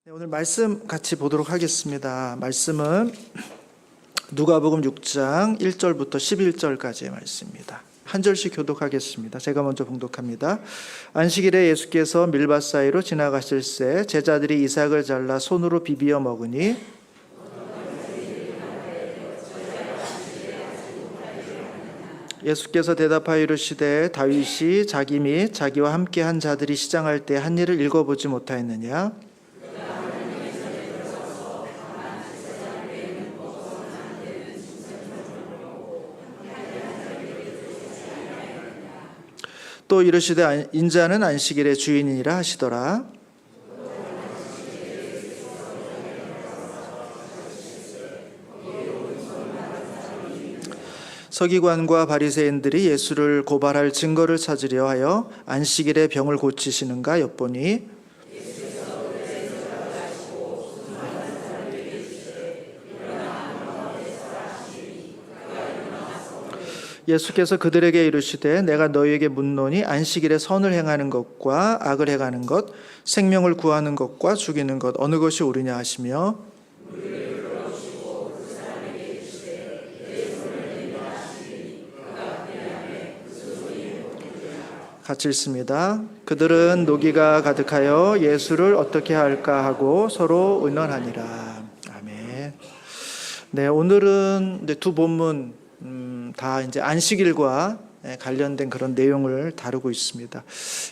네, 오늘 말씀 같이 보도록 하겠습니다. 말씀은 누가복음 6장 1절부터 11절까지의 말씀입니다. 한 절씩 교독하겠습니다. 제가 먼저 봉독합니다. 안식일에 예수께서 밀밭 사이로 지나가실새 제자들이 이삭을 잘라 손으로 비비어 먹으니 예수께서 대답하여 이르시되 다윗이 자기 및 자기와 함께 한 자들이 시장할 때 한 일을 읽어보지 못하였느냐? 또 이르시되 인자는 안식일의 주인이라 하시더라. 서기관과 바리새인들이 예수를 고발할 증거를 찾으려 하여 안식일에 병을 고치시는가 엿보니 예수께서 그들에게 이르시되 내가 너희에게 묻노니 안식일에 선을 행하는 것과 악을 행하는 것, 생명을 구하는 것과 죽이는 것 어느 것이 옳으냐 하시며 같이 읽습니다. 그들은 노기가 가득하여 예수를 어떻게 할까 하고 서로 의논하니라. 아멘. 네, 오늘은 이제 두 본문 다 이제 안식일과 관련된 그런 내용을 다루고 있습니다.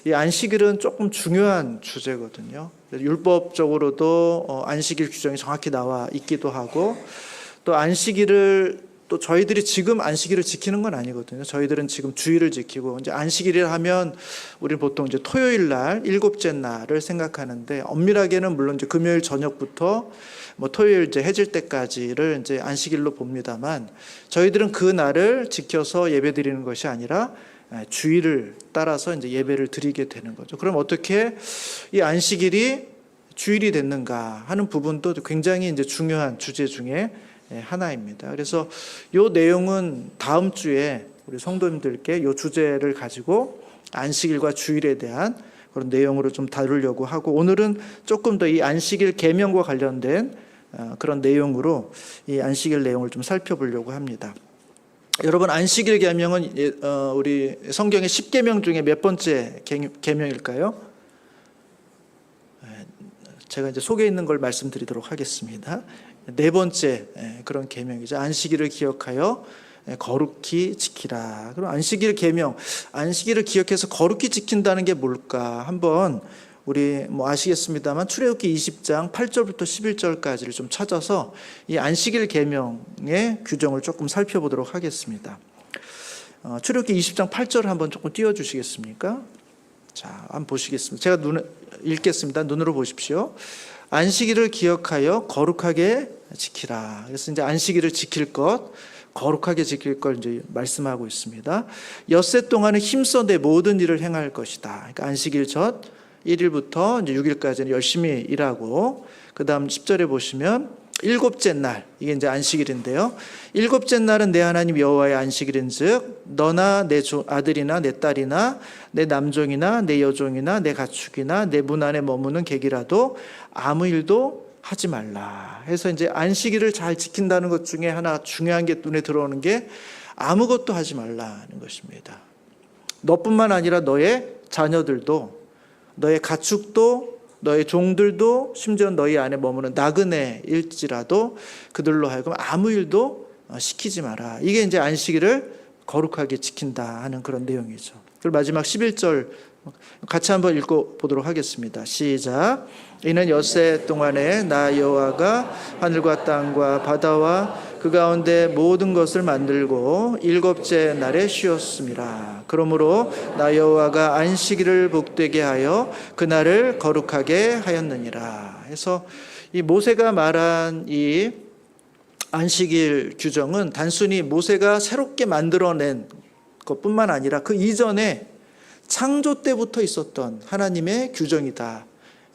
이 안식일은 조금 중요한 주제거든요. 율법적으로도 안식일 규정이 정확히 나와 있기도 하고 또 안식일을 또 저희들이 지금 안식일을 지키는 건 아니거든요. 저희들은 지금 주일을 지키고 이제 안식일을 하면 우리는 보통 이제 토요일 날 일곱째 날을 생각하는데 엄밀하게는 물론 이제 금요일 저녁부터 뭐 토요일 이제 해질 때까지를 이제 안식일로 봅니다만 저희들은 그 날을 지켜서 예배드리는 것이 아니라 주일을 따라서 이제 예배를 드리게 되는 거죠. 그럼 어떻게 이 안식일이 주일이 됐는가 하는 부분도 굉장히 이제 중요한 주제 중에 하나입니다. 그래서 이 내용은 다음 주에 우리 성도님들께 이 주제를 가지고 안식일과 주일에 대한 그런 내용으로 좀 다루려고 하고 오늘은 조금 더 이 안식일 계명과 관련된 그런 내용으로 이 안식일 내용을 좀 살펴보려고 합니다. 여러분 안식일 계명은 우리 성경의 10계명 중에 몇 번째 계명일까요? 제가 이제 속에 있는 걸 말씀드리도록 하겠습니다. 네 번째 그런 계명이죠. 안식일을 기억하여 거룩히 지키라. 그럼 안식일 계명, 안식일을 기억해서 거룩히 지킨다는 게 뭘까? 한번 우리 뭐 아시겠습니다만 출애굽기 20장 8절부터 11절까지를 좀 찾아서 이 안식일 계명의 규정을 조금 살펴보도록 하겠습니다. 출애굽기 20장 8절 한번 조금 띄워 주시겠습니까? 자, 한번 보시겠습니다. 제가 읽겠습니다. 눈으로 보십시오. 안식일을 기억하여 거룩하게 지키라. 그래서 이제 안식일을 지킬 것, 거룩하게 지킬 걸 이제 말씀하고 있습니다. 엿새 동안은 힘써 내 모든 일을 행할 것이다. 그러니까 안식일 첫 1일부터 이제 6일까지는 열심히 일하고, 그 다음 10절에 보시면 일곱째 날, 이게 이제 안식일인데요. 일곱째 날은 내 하나님 여호와의 안식일인즉 너나 내 아들이나 내 딸이나 내 남종이나 내 여종이나 내 가축이나 내 문 안에 머무는 객이라도 아무 일도 하지 말라. 해서 이제 안식일을 잘 지킨다는 것 중에 하나 중요한 게 눈에 들어오는 게 아무것도 하지 말라는 것입니다. 너뿐만 아니라 너의 자녀들도, 너의 가축도, 너의 종들도, 심지어 너희 안에 머무는 나그네일지라도 그들로 하여금 아무 일도 시키지 마라. 이게 이제 안식일을 거룩하게 지킨다 하는 그런 내용이죠. 그리고 마지막 11절 같이 한번 읽어보도록 하겠습니다. 시작. 이는 엿새 동안에 나 여호와가 하늘과 땅과 바다와 그 가운데 모든 것을 만들고 일곱째 날에 쉬었음이라. 그러므로 나 여호와가 안식일을 복되게 하여 그날을 거룩하게 하였느니라. 해서 이 모세가 말한 이 안식일 규정은 단순히 모세가 새롭게 만들어낸 것뿐만 아니라 그 이전에 창조 때부터 있었던 하나님의 규정이다.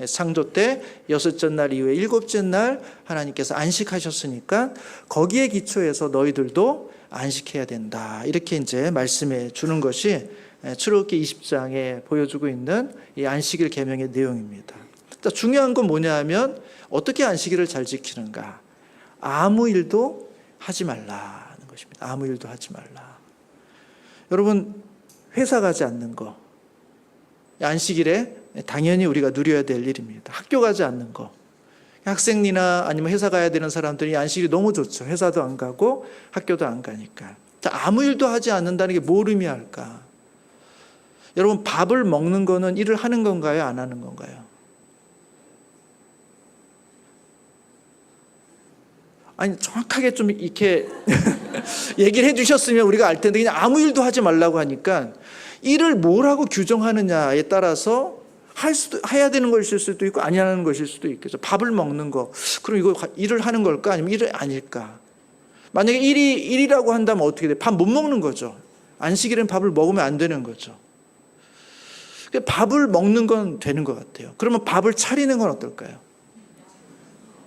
창조 때 여섯째 날 이후에 일곱째 날 하나님께서 안식하셨으니까 거기에 기초해서 너희들도 안식해야 된다. 이렇게 이제 말씀해 주는 것이 출애굽기 20장에 보여주고 있는 이 안식일 계명의 내용입니다. 자, 중요한 건 뭐냐 하면 어떻게 안식일을 잘 지키는가. 아무 일도 하지 말라는 것입니다. 아무 일도 하지 말라. 여러분, 회사 가지 않는 거, 안식일에 당연히 우리가 누려야 될 일입니다. 학교 가지 않는 거, 학생이나 아니면 회사 가야 되는 사람들이 안식일이 너무 좋죠. 회사도 안 가고 학교도 안 가니까. 자, 아무 일도 하지 않는다는 게 뭘 의미할까? 여러분, 밥을 먹는 거는 일을 하는 건가요? 안 하는 건가요? 아니, 정확하게 좀 이렇게 얘기를 해주셨으면 우리가 알 텐데, 그냥 아무 일도 하지 말라고 하니까 일을 뭐라고 규정하느냐에 따라서 해야 되는 것일 수도 있고 안 하는 것일 수도 있겠죠. 밥을 먹는 거, 그럼 이거 일을 하는 걸까? 아니면 일이 아닐까? 만약에 일이라고 한다면 어떻게 돼? 밥 못 먹는 거죠. 안식일엔 밥을 먹으면 안 되는 거죠. 밥을 먹는 건 되는 것 같아요. 그러면 밥을 차리는 건 어떨까요?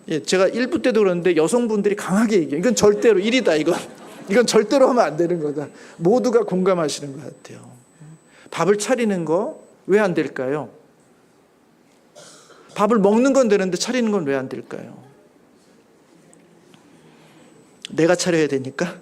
예, 제가 1부 때도 그랬는데 여성분들이 강하게 얘기해요. 이건 절대로 일이다. 이건 절대로 하면 안 되는 거다. 모두가 공감하시는 것 같아요. 밥을 차리는 거 왜 안 될까요? 밥을 먹는 건 되는데 차리는 건 왜 안 될까요? 내가 차려야 되니까?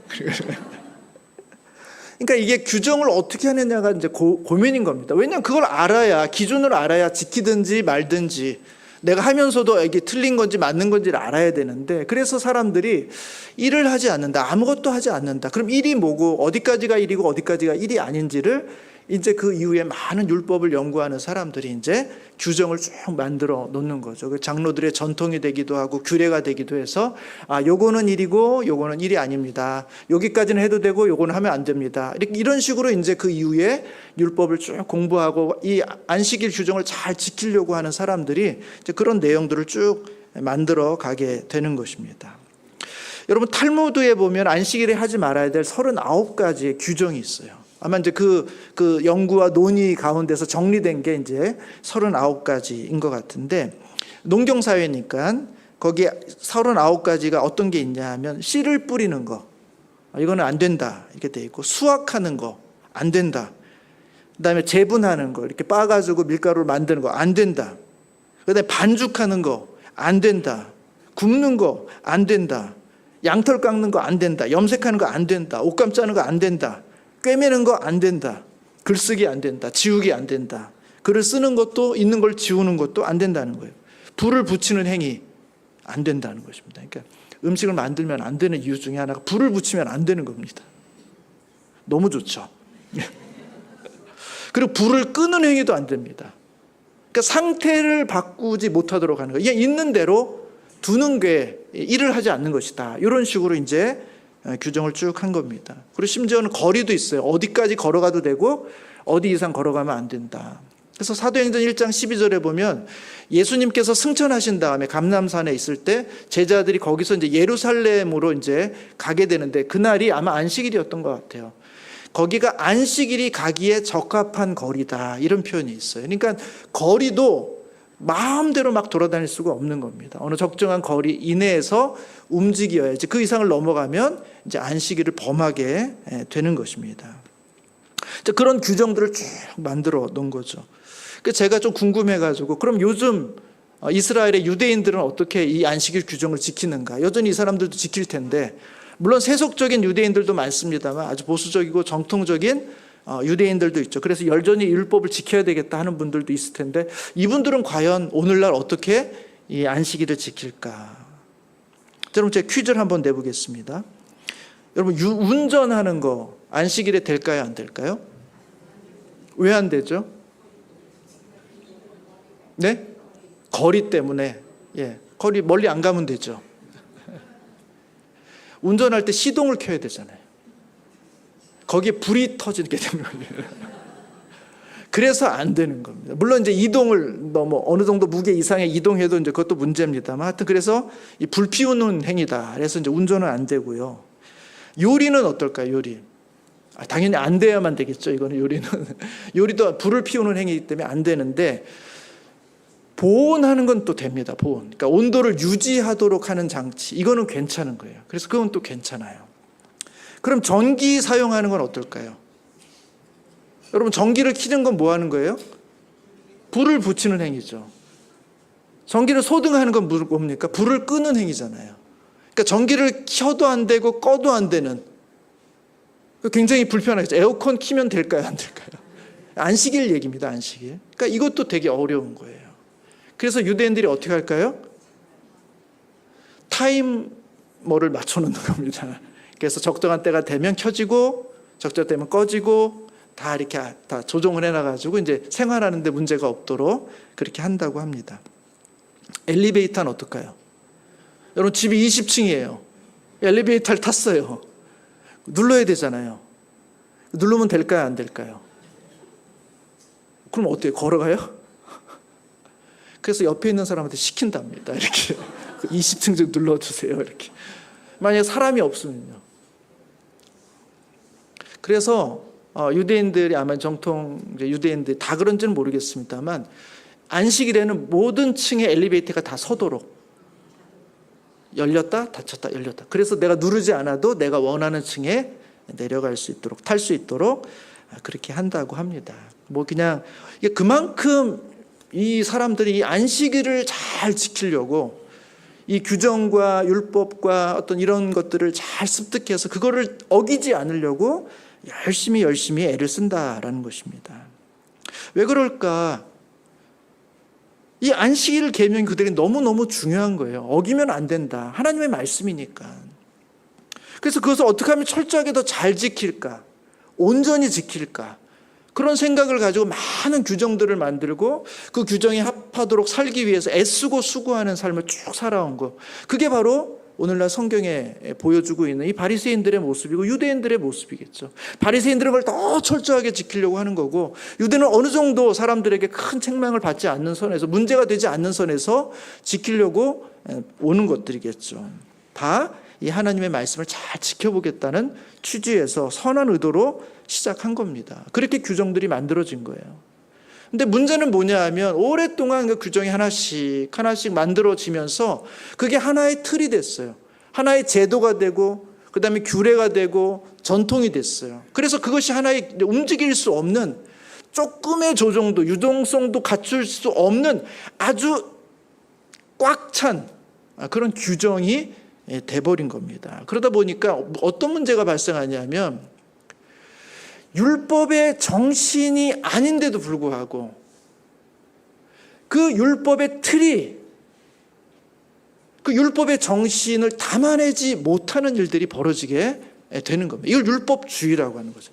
그러니까 이게 규정을 어떻게 하느냐가 이제 고민인 겁니다. 왜냐하면 그걸 알아야, 기준을 알아야 지키든지 말든지, 내가 하면서도 이게 틀린 건지 맞는 건지를 알아야 되는데, 그래서 사람들이 일을 하지 않는다, 아무것도 하지 않는다. 그럼 일이 뭐고 어디까지가 일이고 어디까지가 일이 아닌지를 이제 그 이후에 많은 율법을 연구하는 사람들이 이제 규정을 쭉 만들어 놓는 거죠. 그 장로들의 전통이 되기도 하고 규례가 되기도 해서, 아, 요거는 일이고 요거는 일이 아닙니다. 여기까지는 해도 되고 요거는 하면 안 됩니다. 이런 식으로 이제 그 이후에 율법을 쭉 공부하고 이 안식일 규정을 잘 지키려고 하는 사람들이 이제 그런 내용들을 쭉 만들어 가게 되는 것입니다. 여러분, 탈무드에 보면 안식일에 하지 말아야 될 39가지의 규정이 있어요. 아마 이제 그 연구와 논의 가운데서 정리된 게 이제 39가지인 것 같은데, 농경사회니까 거기에 39가지가 어떤 게 있냐 하면, 씨를 뿌리는 거, 이거는 안 된다, 이렇게 돼 있고, 수확하는 거, 안 된다. 그 다음에 재분하는 거, 이렇게 빻아가지고 밀가루를 만드는 거, 안 된다. 그 다음에 반죽하는 거, 안 된다. 굽는 거, 안 된다. 양털 깎는 거, 안 된다. 염색하는 거, 안 된다. 옷감 짜는 거, 안 된다. 꿰매는 거 안 된다. 글쓰기 안 된다. 지우기 안 된다. 글을 쓰는 것도, 있는 걸 지우는 것도 안 된다는 거예요. 불을 붙이는 행위 안 된다는 것입니다. 그러니까 음식을 만들면 안 되는 이유 중에 하나가 불을 붙이면 안 되는 겁니다. 너무 좋죠. 그리고 불을 끄는 행위도 안 됩니다. 그러니까 상태를 바꾸지 못하도록 하는 거예요. 그냥 있는 대로 두는 게 일을 하지 않는 것이다. 이런 식으로 이제 규정을 쭉 한 겁니다. 그리고 심지어는 거리도 있어요. 어디까지 걸어가도 되고 어디 이상 걸어가면 안 된다. 그래서 사도행전 1장 12절에 보면 예수님께서 승천하신 다음에 감람산에 있을 때 제자들이 거기서 이제 예루살렘으로 이제 가게 되는데, 그날이 아마 안식일이었던 것 같아요. 거기가 안식일이 가기에 적합한 거리다, 이런 표현이 있어요. 그러니까 거리도 마음대로 막 돌아다닐 수가 없는 겁니다. 어느 적정한 거리 이내에서 움직여야지, 그 이상을 넘어가면 이제 안식일을 범하게 되는 것입니다. 그런 규정들을 쭉 만들어 놓은 거죠. 제가 좀 궁금해가지고, 그럼 요즘 이스라엘의 유대인들은 어떻게 이 안식일 규정을 지키는가? 여전히 이 사람들도 지킬 텐데, 물론 세속적인 유대인들도 많습니다만 아주 보수적이고 정통적인 유대인들도 있죠. 그래서 여전히 율법을 지켜야 되겠다 하는 분들도 있을 텐데, 이분들은 과연 오늘날 어떻게 이 안식일을 지킬까? 여러분, 제가 퀴즈를 한번 내보겠습니다. 여러분, 운전하는 거 안식일에 될까요, 안 될까요? 왜 안 되죠? 네? 거리 때문에. 예, 거리 멀리 안 가면 되죠. 운전할 때 시동을 켜야 되잖아요. 거기에 불이 터지게 되는 거예요. 그래서 안 되는 겁니다. 물론 이제 이동을 너무 어느 정도 무게 이상의 이동해도 이제 그것도 문제입니다만, 하여튼 그래서 이 불 피우는 행위다. 그래서 이제 운전은 안 되고요. 요리는 어떨까요? 요리. 당연히 안 돼야만 되겠죠. 이거는 요리는 요리도 불을 피우는 행위이기 때문에 안 되는데, 보온하는 건 또 됩니다. 보온. 그러니까 온도를 유지하도록 하는 장치, 이거는 괜찮은 거예요. 그래서 그건 또 괜찮아요. 그럼 전기 사용하는 건 어떨까요? 여러분, 전기를 켜는 건 뭐 하는 거예요? 불을 붙이는 행위죠. 전기를 소등하는 건 뭡니까? 불을 끄는 행위잖아요. 그러니까 전기를 켜도 안 되고 꺼도 안 되는, 굉장히 불편하겠죠. 에어컨 키면 될까요? 안 될까요? 안식일 얘기입니다. 안식일. 그러니까 이것도 되게 어려운 거예요. 그래서 유대인들이 어떻게 할까요? 타이머를 맞춰놓는 겁니다. 그래서 적정한 때가 되면 켜지고 적정한 때면 꺼지고 다 이렇게 다 조정을 해놔가지고 이제 생활하는데 문제가 없도록 그렇게 한다고 합니다. 엘리베이터는 어떨까요? 여러분 집이 20층이에요. 엘리베이터를 탔어요. 눌러야 되잖아요. 누르면 될까요? 안 될까요? 그럼 어때요? 걸어가요? 그래서 옆에 있는 사람한테 시킨답니다. 이렇게 20층 좀 눌러주세요. 이렇게. 만약에 사람이 없으면요. 그래서 유대인들이 아마 정통 유대인들이 다 그런지는 모르겠습니다만 안식일에는 모든 층의 엘리베이터가 다 서도록 열렸다 닫혔다 열렸다. 그래서 내가 누르지 않아도 내가 원하는 층에 내려갈 수 있도록 탈 수 있도록 그렇게 한다고 합니다. 뭐 그냥 이게 그만큼 이 사람들이 이 안식일을 잘 지키려고 이 규정과 율법과 어떤 이런 것들을 잘 습득해서 그거를 어기지 않으려고 열심히 애를 쓴다라는 것입니다. 왜 그럴까? 이 안식일 계명이 그들에게 너무너무 중요한 거예요. 어기면 안 된다. 하나님의 말씀이니까. 그래서 그것을 어떻게 하면 철저하게 더 잘 지킬까? 온전히 지킬까? 그런 생각을 가지고 많은 규정들을 만들고 그 규정에 합하도록 살기 위해서 애쓰고 수고하는 삶을 쭉 살아온 거. 그게 바로 오늘날 성경에 보여주고 있는 이 바리새인들의 모습이고 유대인들의 모습이겠죠. 바리새인들은 그걸 더 철저하게 지키려고 하는 거고 유대는 어느 정도 사람들에게 큰 책망을 받지 않는 선에서 문제가 되지 않는 선에서 지키려고 오는 것들이겠죠. 다 이 하나님의 말씀을 잘 지켜보겠다는 취지에서 선한 의도로 시작한 겁니다. 그렇게 규정들이 만들어진 거예요. 근데 문제는 뭐냐 하면 오랫동안 그 규정이 하나씩 만들어지면서 그게 하나의 틀이 됐어요. 하나의 제도가 되고 그 다음에 규례가 되고 전통이 됐어요. 그래서 그것이 하나의 움직일 수 없는 조금의 조정도 유동성도 갖출 수 없는 아주 꽉 찬 그런 규정이 돼버린 겁니다. 그러다 보니까 어떤 문제가 발생하냐면 율법의 정신이 아닌데도 불구하고 그 율법의 틀이 그 율법의 정신을 담아내지 못하는 일들이 벌어지게 되는 겁니다. 이걸 율법주의라고 하는 거죠.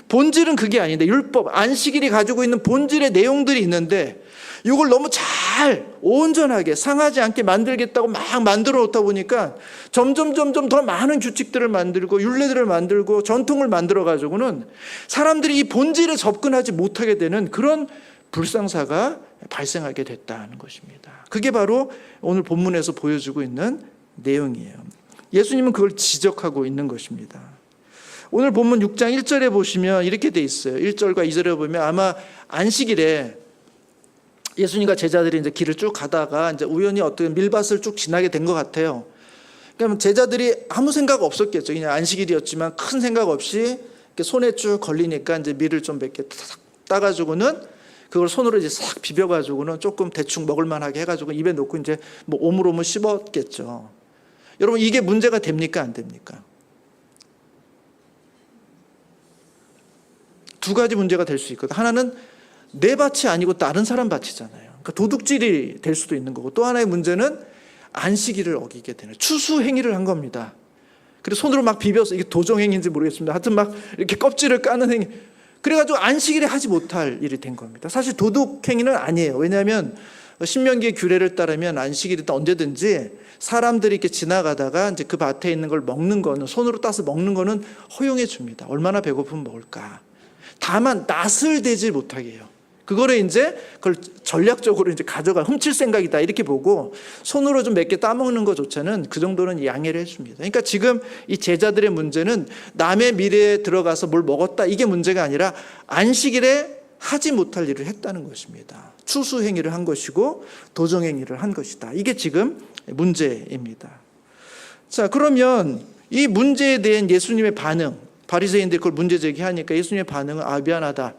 본질은 그게 아닌데 율법, 안식일이 가지고 있는 본질의 내용들이 있는데 이걸 너무 잘 온전하게 상하지 않게 만들겠다고 막 만들어 놓다 보니까 점점 더 많은 규칙들을 만들고 율례들을 만들고 전통을 만들어 가지고는 사람들이 이 본질에 접근하지 못하게 되는 그런 불상사가 발생하게 됐다는 것입니다. 그게 바로 오늘 본문에서 보여주고 있는 내용이에요. 예수님은 그걸 지적하고 있는 것입니다. 오늘 본문 6장 1절에 보시면 이렇게 돼 있어요. 1절과 2절에 보면 아마 안식일에 예수님과 제자들이 이제 길을 쭉 가다가 이제 우연히 어떤 밀밭을 쭉 지나게 된 것 같아요. 그러면 제자들이 아무 생각 없었겠죠. 그냥 안식일이었지만 큰 생각 없이 이렇게 손에 쭉 걸리니까 이제 밀을 좀 몇 개 따가지고는 그걸 손으로 이제 싹 비벼가지고는 조금 대충 먹을만하게 해가지고 입에 넣고 이제 뭐 오물오물 씹었겠죠. 여러분 이게 문제가 됩니까? 안 됩니까? 두 가지 문제가 될 수 있거든요. 하나는 내 밭이 아니고 다른 사람 밭이잖아요. 그러니까 도둑질이 될 수도 있는 거고 또 하나의 문제는 안식일을 어기게 되는 추수 행위를 한 겁니다. 그래서 손으로 막 비벼서 이게 도정행위인지 모르겠습니다. 하여튼 막 이렇게 껍질을 까는 행위. 그래가지고 안식일에 하지 못할 일이 된 겁니다. 사실 도둑 행위는 아니에요. 왜냐하면 신명기의 규례를 따르면 안식일이 언제든지 사람들이 이렇게 지나가다가 이제 그 밭에 있는 걸 먹는 거는 손으로 따서 먹는 거는 허용해 줍니다. 얼마나 배고프면 먹을까. 다만 낯을 대지 못하게 해요. 그거를 이제 그걸 전략적으로 이제 훔칠 생각이다 이렇게 보고 손으로 좀 몇 개 따먹는 것조차는 그 정도는 양해를 해줍니다. 그러니까 지금 이 제자들의 문제는 남의 미래에 들어가서 뭘 먹었다 이게 문제가 아니라 안식일에 하지 못할 일을 했다는 것입니다. 추수 행위를 한 것이고 도정 행위를 한 것이다. 이게 지금 문제입니다. 자, 그러면 이 문제에 대한 예수님의 반응, 바리새인들이 그걸 문제 제기하니까 예수님의 반응은 미안하다.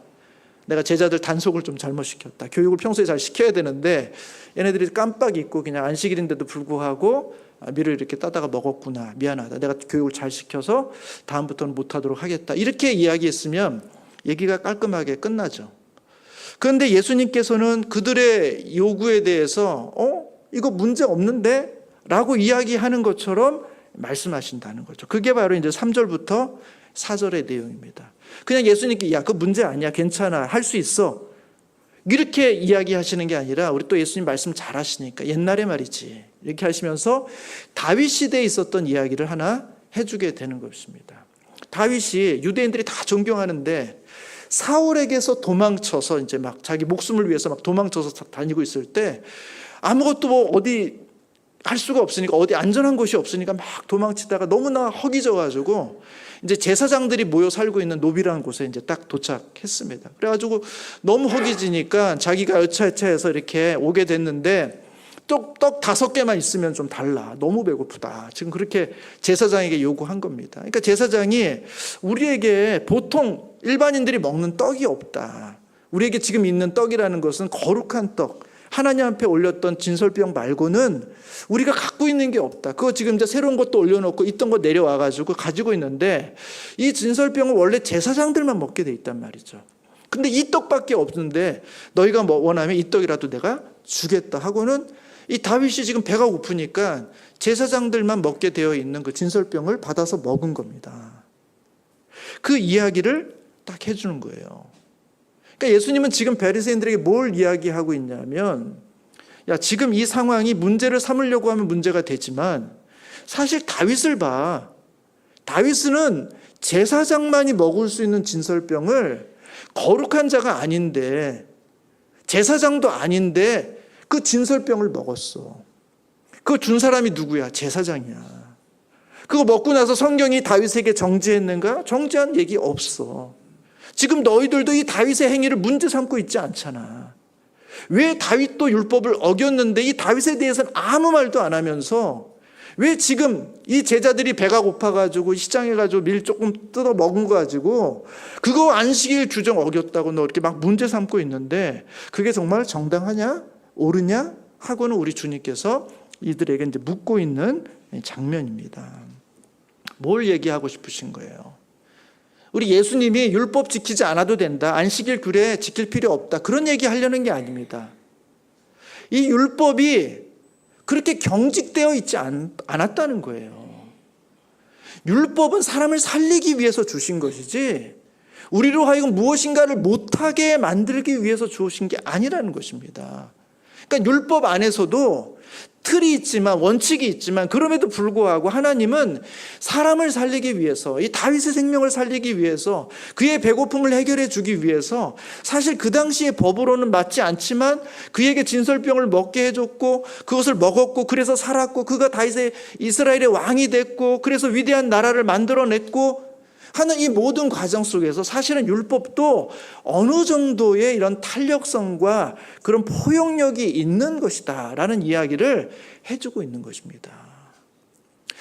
내가 제자들 단속을 좀 잘못시켰다. 교육을 평소에 잘 시켜야 되는데 얘네들이 깜빡 잊고 그냥 안식일인데도 불구하고 밀을 이렇게 따다가 먹었구나. 미안하다. 내가 교육을 잘 시켜서 다음부터는 못하도록 하겠다. 이렇게 이야기했으면 얘기가 깔끔하게 끝나죠. 그런데 예수님께서는 그들의 요구에 대해서 이거 문제 없는데? 라고 이야기하는 것처럼 말씀하신다는 거죠. 그게 바로 이제 3절부터 4절의 내용입니다. 그냥 예수님께 야, 그 문제 아니야. 괜찮아. 할 수 있어. 이렇게 이야기하시는 게 아니라 우리 또 예수님 말씀 잘 하시니까 옛날에 말이지. 이렇게 하시면서 다윗 시대에 있었던 이야기를 하나 해주게 되는 것입니다. 다윗이 유대인들이 다 존경하는데 사울에게서 도망쳐서 이제 막 자기 목숨을 위해서 막 도망쳐서 다니고 있을 때 아무것도 뭐 어디 할 수가 없으니까 어디 안전한 곳이 없으니까 막 도망치다가 너무나 허기져가지고 이제 제사장들이 모여 살고 있는 노비라는 곳에 이제 딱 도착했습니다. 그래가지고 너무 허기지니까 자기가 여차여차해서 이렇게 오게 됐는데 떡 5개만 있으면 좀 달라. 너무 배고프다. 지금 그렇게 제사장에게 요구한 겁니다. 그러니까 제사장이 우리에게 보통 일반인들이 먹는 떡이 없다. 우리에게 지금 있는 떡이라는 것은 거룩한 떡. 하나님 앞에 올렸던 진설병 말고는 우리가 갖고 있는 게 없다. 그거 지금 이제 새로운 것도 올려놓고 있던 거 내려와가지고 가지고 있는데 이 진설병은 원래 제사장들만 먹게 돼 있단 말이죠. 근데 이 떡밖에 없는데 너희가 뭐 원하면 이 떡이라도 내가 주겠다 하고는 이 다윗이 지금 배가 고프니까 제사장들만 먹게 되어 있는 그 진설병을 받아서 먹은 겁니다. 그 이야기를 딱 해주는 거예요. 그러니까 예수님은 지금 바리새인들에게 뭘 이야기하고 있냐면 야, 지금 이 상황이 문제를 삼으려고 하면 문제가 되지만 사실 다윗을 봐. 다윗은 제사장만이 먹을 수 있는 진설병을 거룩한 자가 아닌데 제사장도 아닌데 그 진설병을 먹었어. 그거 준 사람이 누구야? 제사장이야. 그거 먹고 나서 성경이 다윗에게 정죄했는가? 정죄한 얘기 없어. 지금 너희들도 이 다윗의 행위를 문제 삼고 있지 않잖아. 왜 다윗도 율법을 어겼는데 이 다윗에 대해서는 아무 말도 안 하면서 왜 지금 이 제자들이 배가 고파가지고 시장에 가지고 밀 조금 뜯어 먹은 거 가지고 그거 안식일 규정 어겼다고 너 이렇게 막 문제 삼고 있는데 그게 정말 정당하냐? 옳으냐? 하고는 우리 주님께서 이들에게 이제 묻고 있는 장면입니다. 뭘 얘기하고 싶으신 거예요? 우리 예수님이 율법 지키지 않아도 된다. 안식일 그래 지킬 필요 없다. 그런 얘기 하려는 게 아닙니다. 이 율법이 그렇게 경직되어 있지 않았다는 거예요. 율법은 사람을 살리기 위해서 주신 것이지 우리로 하여금 무엇인가를 못하게 만들기 위해서 주신 게 아니라는 것입니다. 그러니까 율법 안에서도 틀이 있지만 원칙이 있지만 그럼에도 불구하고 하나님은 사람을 살리기 위해서 이 다윗의 생명을 살리기 위해서 그의 배고픔을 해결해 주기 위해서 사실 그 당시의 법으로는 맞지 않지만 그에게 진설병을 먹게 해줬고 그것을 먹었고 그래서 살았고 그가 다윗의 이스라엘의 왕이 됐고 그래서 위대한 나라를 만들어냈고 하는 이 모든 과정 속에서 사실은 율법도 어느 정도의 이런 탄력성과 그런 포용력이 있는 것이다 라는 이야기를 해주고 있는 것입니다.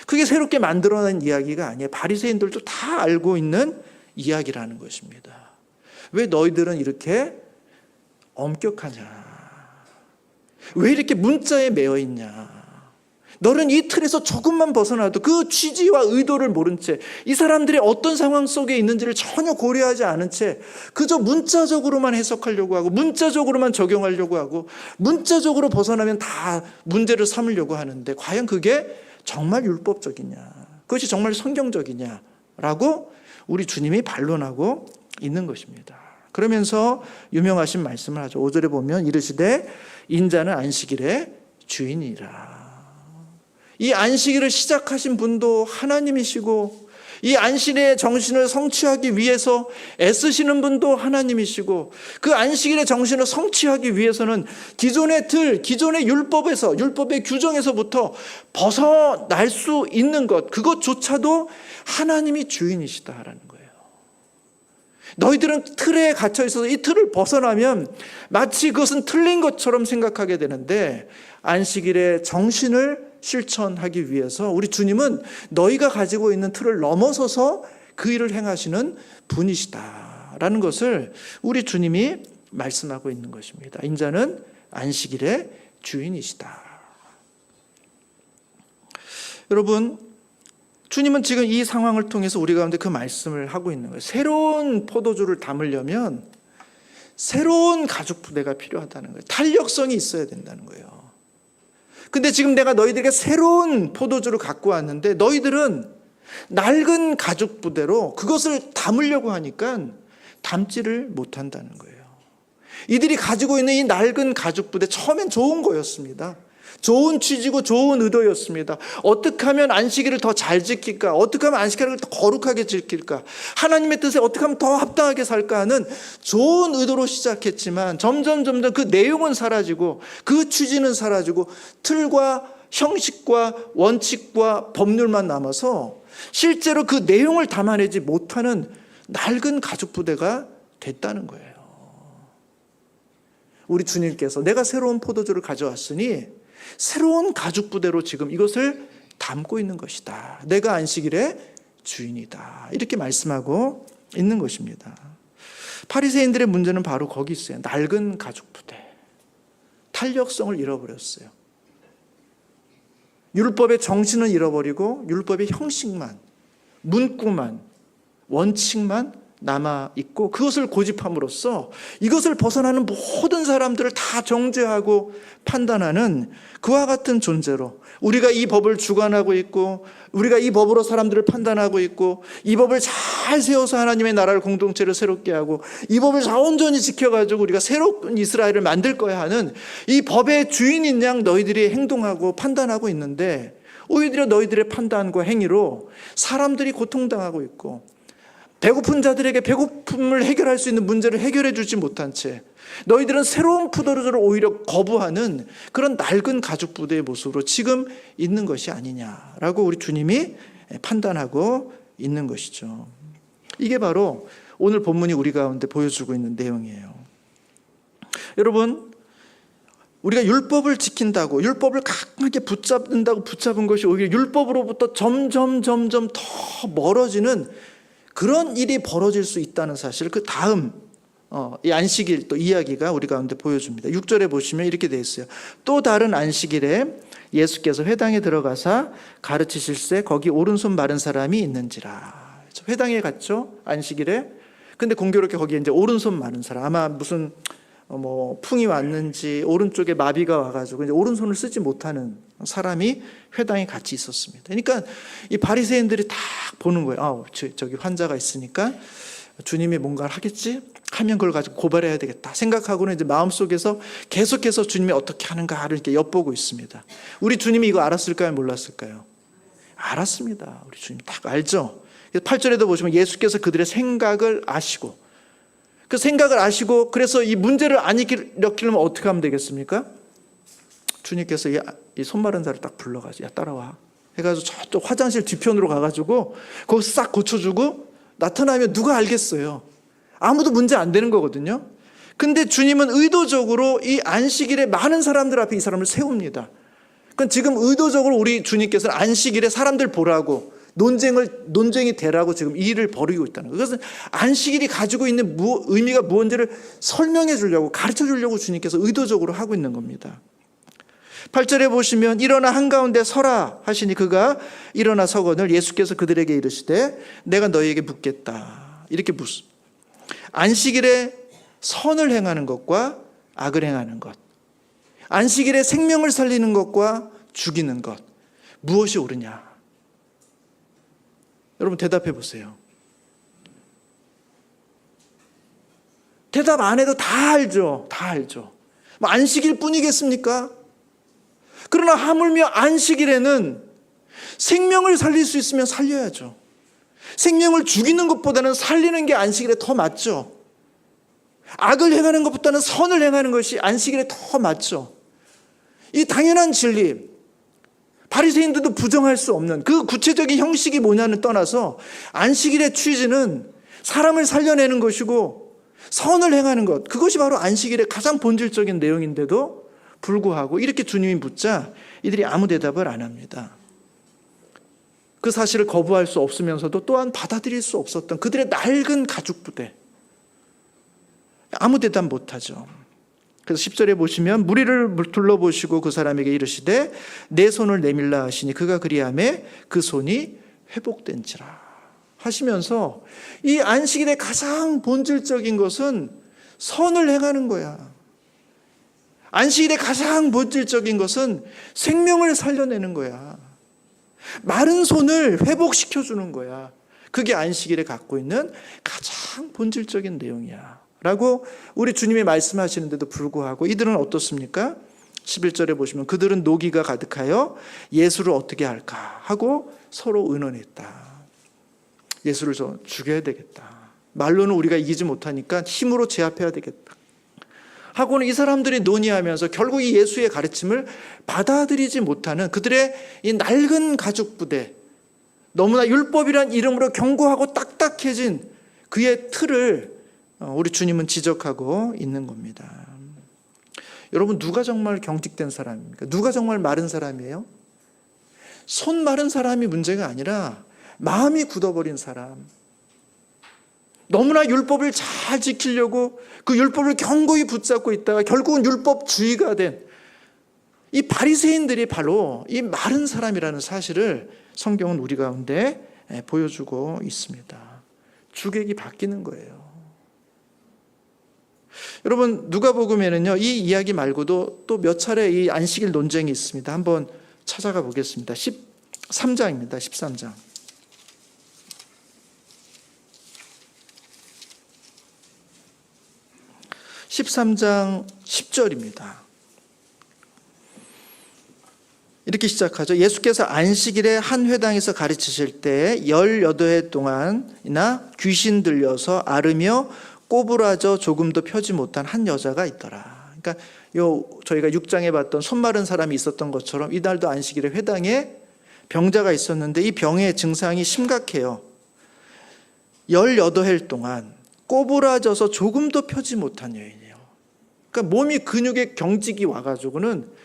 그게 새롭게 만들어낸 이야기가 아니에요. 바리새인들도 다 알고 있는 이야기라는 것입니다. 왜 너희들은 이렇게 엄격하냐? 왜 이렇게 문자에 매여 있냐? 너는 이 틀에서 조금만 벗어나도 그 취지와 의도를 모른 채 이 사람들이 어떤 상황 속에 있는지를 전혀 고려하지 않은 채 그저 문자적으로만 해석하려고 하고 문자적으로만 적용하려고 하고 문자적으로 벗어나면 다 문제를 삼으려고 하는데 과연 그게 정말 율법적이냐? 그것이 정말 성경적이냐라고 우리 주님이 반론하고 있는 것입니다. 그러면서 유명하신 말씀을 하죠. 5절에 보면 이르시되 인자는 안식일의 주인이라. 이 안식일을 시작하신 분도 하나님이시고 이 안식일의 정신을 성취하기 위해서 애쓰시는 분도 하나님이시고 그 안식일의 정신을 성취하기 위해서는 기존의 틀, 기존의 율법에서 율법의 규정에서부터 벗어날 수 있는 것 그것조차도 하나님이 주인이시다라는 거예요. 너희들은 틀에 갇혀 있어서 이 틀을 벗어나면 마치 그것은 틀린 것처럼 생각하게 되는데 안식일의 정신을 실천하기 위해서 우리 주님은 너희가 가지고 있는 틀을 넘어서서 그 일을 행하시는 분이시다 것이다라는 것을 우리 주님이 말씀하고 있는 것입니다. 인자는 안식일의 주인이시다. 여러분, 주님은 지금 이 상황을 통해서 우리 가운데 그 말씀을 하고 있는 거예요. 새로운 포도주를 담으려면 새로운 가죽 부대가 필요하다는 거예요. 탄력성이 있어야 된다는 거예요. 근데 지금 내가 너희들에게 새로운 포도주를 갖고 왔는데 너희들은 낡은 가죽 부대로 그것을 담으려고 하니까 담지를 못한다는 거예요. 이들이 가지고 있는 이 낡은 가죽 부대, 처음엔 좋은 거였습니다. 좋은 취지고 좋은 의도였습니다. 어떻게 하면 안식일을 더 잘 지킬까? 어떻게 하면 안식일을 더 거룩하게 지킬까? 하나님의 뜻에 어떻게 하면 더 합당하게 살까 하는 좋은 의도로 시작했지만 점점 그 내용은 사라지고 그 취지는 사라지고 틀과 형식과 원칙과 법률만 남아서 실제로 그 내용을 담아내지 못하는 낡은 가죽 부대가 됐다는 거예요. 우리 주님께서 내가 새로운 포도주를 가져왔으니 새로운 가죽 부대로 지금 이것을 담고 있는 것이다. 내가 안식일의 주인이다. 이렇게 말씀하고 있는 것입니다. 바리새인들의 문제는 바로 거기 있어요. 낡은 가죽 부대. 탄력성을 잃어버렸어요. 율법의 정신은 잃어버리고 율법의 형식만, 문구만, 원칙만 남아있고 그것을 고집함으로써 이것을 벗어나는 모든 사람들을 다 정죄하고 판단하는 그와 같은 존재로 우리가 이 법을 주관하고 있고 우리가 이 법으로 사람들을 판단하고 있고 이 법을 잘 세워서 하나님의 나라를 공동체를 새롭게 하고 이 법을 잘 온전히 지켜가지고 우리가 새로운 이스라엘을 만들 거야 하는 이 법의 주인인 양 너희들이 행동하고 판단하고 있는데 오히려 너희들의 판단과 행위로 사람들이 고통당하고 있고 배고픈 자들에게 배고픔을 해결할 수 있는 문제를 해결해 주지 못한 채 너희들은 새로운 포도주를 오히려 거부하는 그런 낡은 가죽 부대의 모습으로 지금 있는 것이 아니냐라고 우리 주님이 판단하고 있는 것이죠. 이게 바로 오늘 본문이 우리 가운데 보여주고 있는 내용이에요. 여러분, 우리가 율법을 지킨다고 율법을 강하게 붙잡은 것이 오히려 율법으로부터 점점 더 멀어지는 그런 일이 벌어질 수 있다는 사실, 그 다음 이 안식일 또 이야기가 우리 가운데 보여줍니다. 6절에 보시면 이렇게 되어 있어요. 또 다른 안식일에 예수께서 회당에 들어가사 가르치실새 거기 오른손 마른 사람이 있는지라. 회당에 갔죠, 안식일에. 근데 공교롭게 거기에 이제 오른손 마른 사람, 아마 무슨 풍이 왔는지 오른쪽에 마비가 와가지고 이제 오른손을 쓰지 못하는 사람이 회당에 같이 있었습니다. 그러니까 이 바리새인들이 딱 보는 거예요. 저기 환자가 있으니까 주님이 뭔가를 하겠지? 하면 그걸 가지고 고발해야 되겠다 생각하고는 이제 마음속에서 계속해서 주님이 어떻게 하는가를 이렇게 엿보고 있습니다. 우리 주님이 이거 알았을까요? 몰랐을까요? 알았습니다. 우리 주님 딱 알죠. 8절에도 보시면 예수께서 그들의 생각을 아시고, 그 생각을 아시고 그래서 이 문제를 안 일으키려면 어떻게 하면 되겠습니까? 주님께서 이 손 마른 자를 딱 불러가지고 야 따라와 해가지고 저쪽 화장실 뒤편으로 가가지고 거기 싹 고쳐주고 나타나면 누가 알겠어요? 아무도 문제 안 되는 거거든요. 근데 주님은 의도적으로 이 안식일에 많은 사람들 앞에 이 사람을 세웁니다. 그러니까 지금 의도적으로 우리 주님께서는 안식일에 사람들 보라고 논쟁이 되라고 지금 이 일을 벌이고 있다는 거예요. 그것은 안식일이 가지고 있는 의미가 무엇인지를 설명해 주려고, 가르쳐 주려고 주님께서 의도적으로 하고 있는 겁니다. 8절에 보시면 일어나 한가운데 서라 하시니 그가 일어나 서거늘 예수께서 그들에게 이르시되 내가 너희에게 묻겠다. 이렇게 묻습니다. 안식일에 선을 행하는 것과 악을 행하는 것, 안식일에 생명을 살리는 것과 죽이는 것, 무엇이 옳으냐? 여러분 대답해 보세요. 대답 안 해도 다 알죠. 다 알죠. 뭐 안식일 뿐이겠습니까? 그러나 하물며 안식일에는 생명을 살릴 수 있으면 살려야죠. 생명을 죽이는 것보다는 살리는 게 안식일에 더 맞죠. 악을 행하는 것보다는 선을 행하는 것이 안식일에 더 맞죠. 이 당연한 진리, 바리새인들도 부정할 수 없는 그 구체적인 형식이 뭐냐는 떠나서 안식일의 취지는 사람을 살려내는 것이고 선을 행하는 것, 그것이 바로 안식일의 가장 본질적인 내용인데도 불구하고 이렇게 주님이 묻자 이들이 아무 대답을 안 합니다. 그 사실을 거부할 수 없으면서도 또한 받아들일 수 없었던 그들의 낡은 가죽 부대, 아무 대답 못하죠. 그래서 10절에 보시면 무리를 둘러보시고 그 사람에게 이르시되 내 손을 내밀라 하시니 그가 그리하매 그 손이 회복된지라 하시면서 이 안식일의 가장 본질적인 것은 선을 행하는 거야. 안식일의 가장 본질적인 것은 생명을 살려내는 거야. 마른 손을 회복시켜주는 거야. 그게 안식일에 갖고 있는 가장 본질적인 내용이야 라고 우리 주님이 말씀하시는데도 불구하고 이들은 어떻습니까? 11절에 보시면 그들은 노기가 가득하여 예수를 어떻게 할까 하고 서로 의논했다. 예수를 죽여야 되겠다. 말로는 우리가 이기지 못하니까 힘으로 제압해야 되겠다 하고는 이 사람들이 논의하면서 결국 이 예수의 가르침을 받아들이지 못하는 그들의 이 낡은 가죽 부대, 너무나 율법이란 이름으로 견고하고 딱딱해진 그의 틀을 우리 주님은 지적하고 있는 겁니다. 여러분, 누가 정말 경직된 사람입니까? 누가 정말 마른 사람이에요? 손 마른 사람이 문제가 아니라 마음이 굳어버린 사람, 너무나 율법을 잘 지키려고 그 율법을 견고히 붙잡고 있다가 결국은 율법주의가 된 이 바리새인들이 바로 이 마른 사람이라는 사실을 성경은 우리 가운데 보여주고 있습니다. 주객이 바뀌는 거예요. 여러분, 누가복음에는요 이 이야기 말고도 또 몇 차례 이 안식일 논쟁이 있습니다. 한번 찾아가 보겠습니다. 13장입니다. 13장. 13장 10절입니다. 이렇게 시작하죠. 예수께서 안식일에 한 회당에서 가르치실 때 18해 동안이나 귀신 들려서 앓으며 꼬부라져 조금도 펴지 못한 한 여자가 있더라. 그러니까 저희가 6장에 봤던 손 마른 사람이 있었던 것처럼 이날도 안식일에 회당에 병자가 있었는데 이 병의 증상이 심각해요. 18해 동안 꼬부라져서 조금도 펴지 못한 여인이에요. 그러니까 몸이 근육에 경직이 와가지고는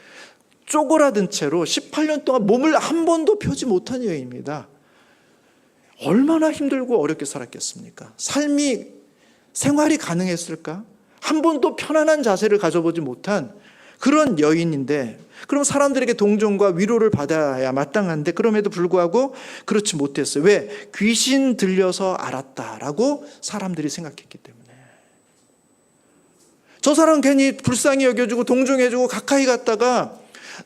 쪼그라든 채로 18년 동안 몸을 한 번도 펴지 못한 여인입니다. 얼마나 힘들고 어렵게 살았겠습니까? 생활이 가능했을까? 한 번도 편안한 자세를 가져보지 못한 그런 여인인데, 그럼 사람들에게 동정과 위로를 받아야 마땅한데 그럼에도 불구하고 그렇지 못했어요. 왜? 귀신 들려서 앓았다라고 사람들이 생각했기 때문에. 저 사람 괜히 불쌍히 여겨주고 동정해주고 가까이 갔다가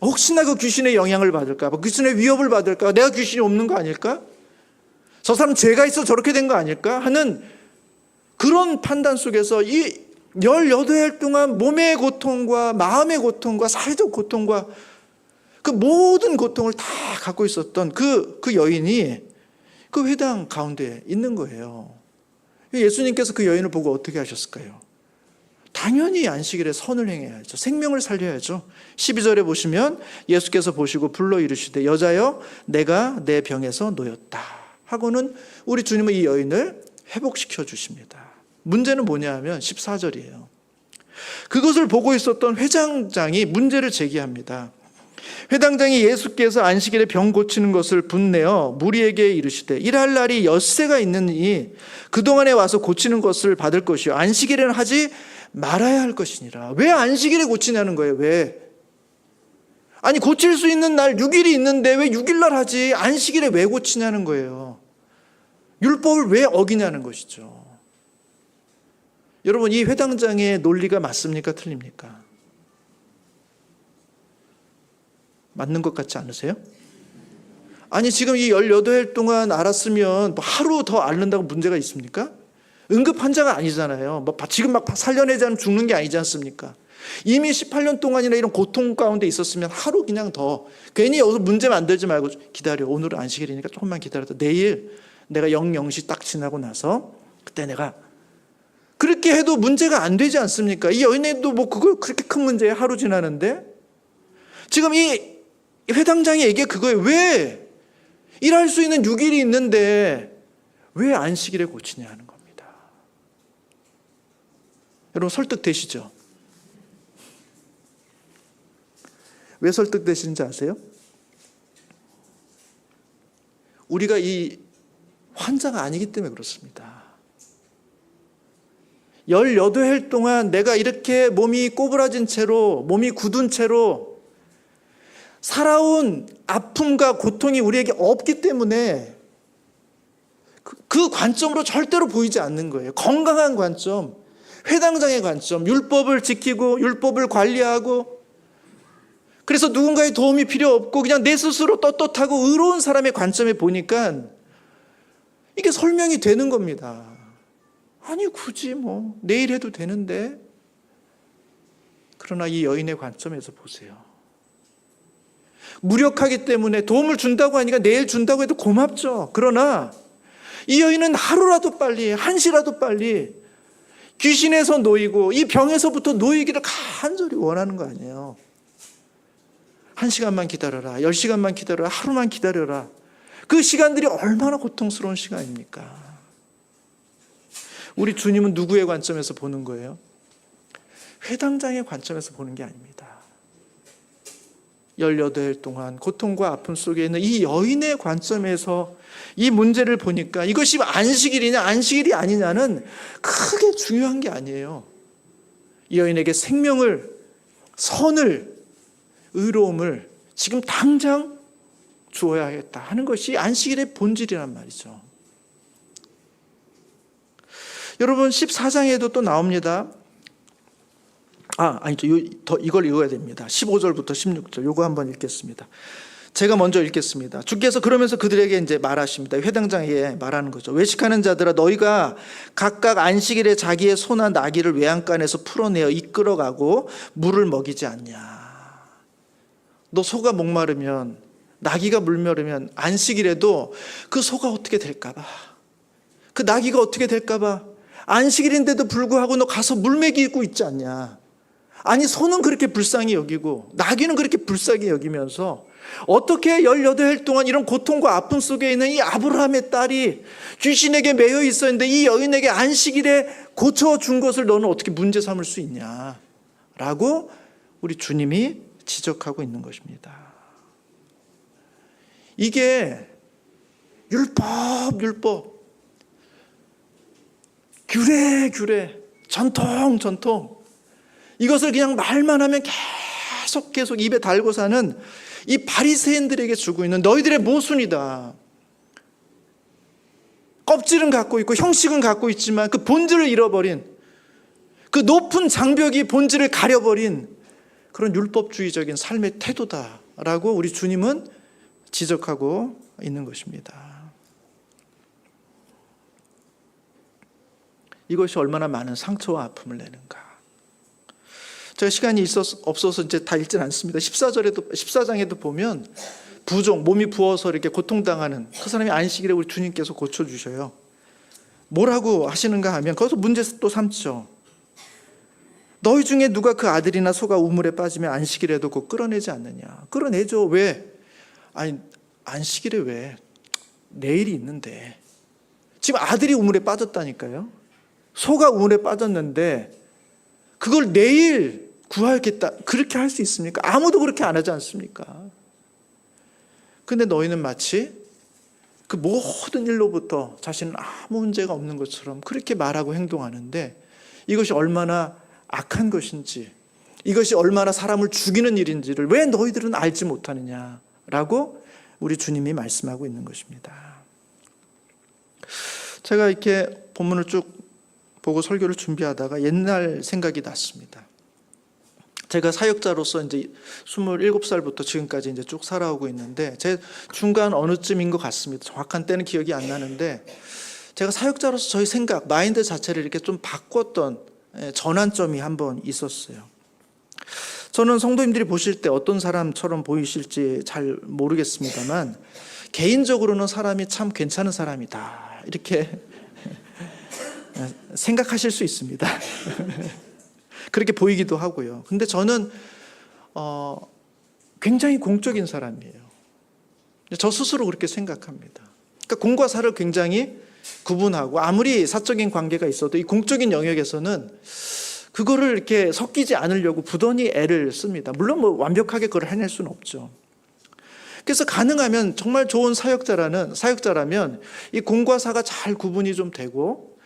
혹시나 그 귀신의 영향을 받을까 봐, 귀신의 위협을 받을까 봐, 내가 귀신이 없는 거 아닐까? 저 사람 죄가 있어 저렇게 된 거 아닐까? 하는 그런 판단 속에서 이 18해 동안 몸의 고통과 마음의 고통과 사회적 고통과 그 모든 고통을 다 갖고 있었던 그 여인이 그 회당 가운데 있는 거예요. 예수님께서 그 여인을 보고 어떻게 하셨을까요? 당연히 안식일에 선을 행해야죠. 생명을 살려야죠. 12절에 보시면 예수께서 보시고 불러 이르시되 여자여 내가 내 병에서 놓였다 하고는 우리 주님은 이 여인을 회복시켜 주십니다. 문제는 뭐냐 하면 14절이에요. 그것을 보고 있었던 회당장이 문제를 제기합니다. 회당장이 예수께서 안식일에 병 고치는 것을 분내어 무리에게 이르시되 일할 날이 엿새가 있느니 그동안에 와서 고치는 것을 받을 것이요 안식일에는 하지 말아야 할 것이니라. 왜 안식일에 고치냐는 거예요. 왜? 아니 고칠 수 있는 날 6일이 있는데 왜 6일날 하지 안식일에 왜 고치냐는 거예요. 율법을 왜 어기냐는 것이죠. 여러분, 이 회당장의 논리가 맞습니까? 틀립니까? 맞는 것 같지 않으세요? 아니 지금 이 18일 동안 앓았으면 하루 더 앓는다고 문제가 있습니까? 응급 환자가 아니잖아요. 지금 막 살려내지 않으면 죽는 게 아니지 않습니까? 이미 18년 동안이나 이런 고통 가운데 있었으면 하루 그냥 더 괜히 여기서 문제 만들지 말고 기다려. 오늘은 안식일이니까 조금만 기다려도 내일 내가 0시 딱 지나고 나서 그때 내가 그렇게 해도 문제가 안 되지 않습니까? 이 여인에도 뭐 그걸 그렇게 큰 문제에 하루 지나는데 지금 이 회당장의 얘기가 그거예요. 왜 일할 수 있는 6일이 있는데 왜 안식일에 고치냐 하는 겁니다. 여러분 설득되시죠? 왜 설득되시는지 아세요? 우리가 이 환자가 아니기 때문에 그렇습니다. 18해 동안 내가 이렇게 몸이 꼬부라진 채로, 몸이 굳은 채로 살아온 아픔과 고통이 우리에게 없기 때문에 그 관점으로 절대로 보이지 않는 거예요. 건강한 관점, 회당장의 관점, 율법을 지키고 율법을 관리하고, 그래서 누군가의 도움이 필요 없고 그냥 내 스스로 떳떳하고 의로운 사람의 관점에 보니까 이게 설명이 되는 겁니다. 아니 굳이 뭐 내일 해도 되는데. 그러나 이 여인의 관점에서 보세요. 무력하기 때문에 도움을 준다고 하니까 내일 준다고 해도 고맙죠. 그러나 이 여인은 하루라도 빨리, 한시라도 빨리 귀신에서 놓이고 이 병에서부터 놓이기를 간절히 원하는 거 아니에요. 1시간만 기다려라, 10시간만 기다려라, 하루만 기다려라. 그 시간들이 얼마나 고통스러운 시간입니까? 우리 주님은 누구의 관점에서 보는 거예요? 회당장의 관점에서 보는 게 아닙니다. 18해 동안 고통과 아픔 속에 있는 이 여인의 관점에서 이 문제를 보니까 이것이 안식일이냐 안식일이 아니냐는 크게 중요한 게 아니에요. 이 여인에게 생명을, 선을, 의로움을 지금 당장 주어야겠다 하는 것이 안식일의 본질이란 말이죠. 여러분 14장에도 또 나옵니다. 아니죠. 이걸 읽어야 됩니다. 15절부터 16절 요거 한번 읽겠습니다. 제가 먼저 읽겠습니다. 주께서 그러면서 그들에게 이제 말하십니다. 회당장에게 말하는 거죠. 외식하는 자들아, 너희가 각각 안식일에 자기의 소나 나귀를 외양간에서 풀어내어 이끌어가고 물을 먹이지 않냐. 너 소가 목마르면, 나귀가 물마르면 안식일에도 그 소가 어떻게 될까 봐, 그 나귀가 어떻게 될까 봐 안식일인데도 불구하고 너 가서 물 먹이고 있지 않냐. 아니 소는 그렇게 불쌍히 여기고 나귀는 그렇게 불쌍히 여기면서 어떻게 18해 동안 이런 고통과 아픔 속에 있는 이 아브라함의 딸이 귀신에게 매여 있었는데 이 여인에게 안식일에 고쳐준 것을 너는 어떻게 문제 삼을 수 있냐 라고 우리 주님이 지적하고 있는 것입니다. 이게 율법, 규례, 전통, 이것을 그냥 말만 하면 계속 입에 달고 사는 이 바리새인들에게 주고 있는 너희들의 모순이다. 껍질은 갖고 있고 형식은 갖고 있지만 그 본질을 잃어버린, 그 높은 장벽이 본질을 가려버린 그런 율법주의적인 삶의 태도다라고 우리 주님은 지적하고 있는 것입니다. 이것이 얼마나 많은 상처와 아픔을 내는가. 제가 시간이 없어서 이제 다 읽진 않습니다. 14장에도 보면 부종, 몸이 부어서 이렇게 고통당하는 그 사람이 안식일에 우리 주님께서 고쳐주셔요. 뭐라고 하시는가 하면 거기서 문제 또 삼죠. 너희 중에 누가 그 아들이나 소가 우물에 빠지면 안식일에도 그거 끌어내지 않느냐. 끌어내죠. 왜? 아니 안식일에 왜? 내일이 있는데. 지금 아들이 우물에 빠졌다니까요. 소가 우물에 빠졌는데 그걸 내일 구하겠다. 그렇게 할 수 있습니까? 아무도 그렇게 안 하지 않습니까? 근데 너희는 마치 그 모든 일로부터 자신은 아무 문제가 없는 것처럼 그렇게 말하고 행동하는데 이것이 얼마나 악한 것인지, 이것이 얼마나 사람을 죽이는 일인지를 왜 너희들은 알지 못하느냐라고 우리 주님이 말씀하고 있는 것입니다. 제가 이렇게 본문을 쭉 보고 설교를 준비하다가 옛날 생각이 났습니다. 제가 사역자로서 이제 27살부터 지금까지 이제 쭉 살아오고 있는데 제 중간 어느쯤인 것 같습니다. 정확한 때는 기억이 안 나는데 제가 사역자로서 저희 생각, 마인드 자체를 이렇게 좀 바꿨던 전환점이 한번 있었어요. 저는 성도님들이 보실 때 어떤 사람처럼 보이실지 잘 모르겠습니다만 개인적으로는 사람이 참 괜찮은 사람이다 이렇게 생각하실 수 있습니다. 그렇게 보이기도 하고요. 근데 저는 굉장히 공적인 사람이에요. 저 스스로 그렇게 생각합니다. 그러니까 공과 사를 굉장히 구분하고 아무리 사적인 관계가 있어도 이 공적인 영역에서는 그거를 이렇게 섞이지 않으려고 부단히 애를 씁니다. 물론 뭐 완벽하게 그걸 해낼 수는 없죠. 그래서 가능하면 정말 좋은 사역자라면 이 공과 사가 잘 구분이 좀 되고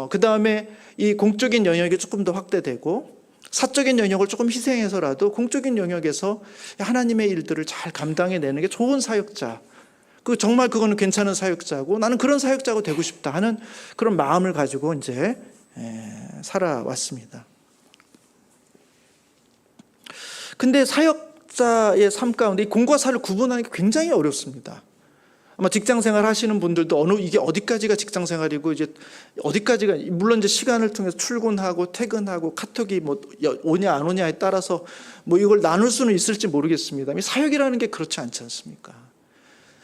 그 다음에 이 공적인 영역이 조금 더 확대되고 사적인 영역을 조금 희생해서라도 공적인 영역에서 하나님의 일들을 잘 감당해내는 게 좋은 사역자, 정말 그거는 괜찮은 사역자고 나는 그런 사역자가 되고 싶다 하는 그런 마음을 가지고 이제 살아왔습니다. 근데 사역자의 삶 가운데 이 공과 사를 구분하는 게 굉장히 어렵습니다. 아마 직장생활 하시는 분들도 이게 어디까지가 직장생활이고 이제 어디까지가, 물론 이제 시간을 통해서 출근하고 퇴근하고 카톡이 뭐 오냐 안 오냐에 따라서 뭐 이걸 나눌 수는 있을지 모르겠습니다. 사역이라는 게 그렇지 않지 않습니까?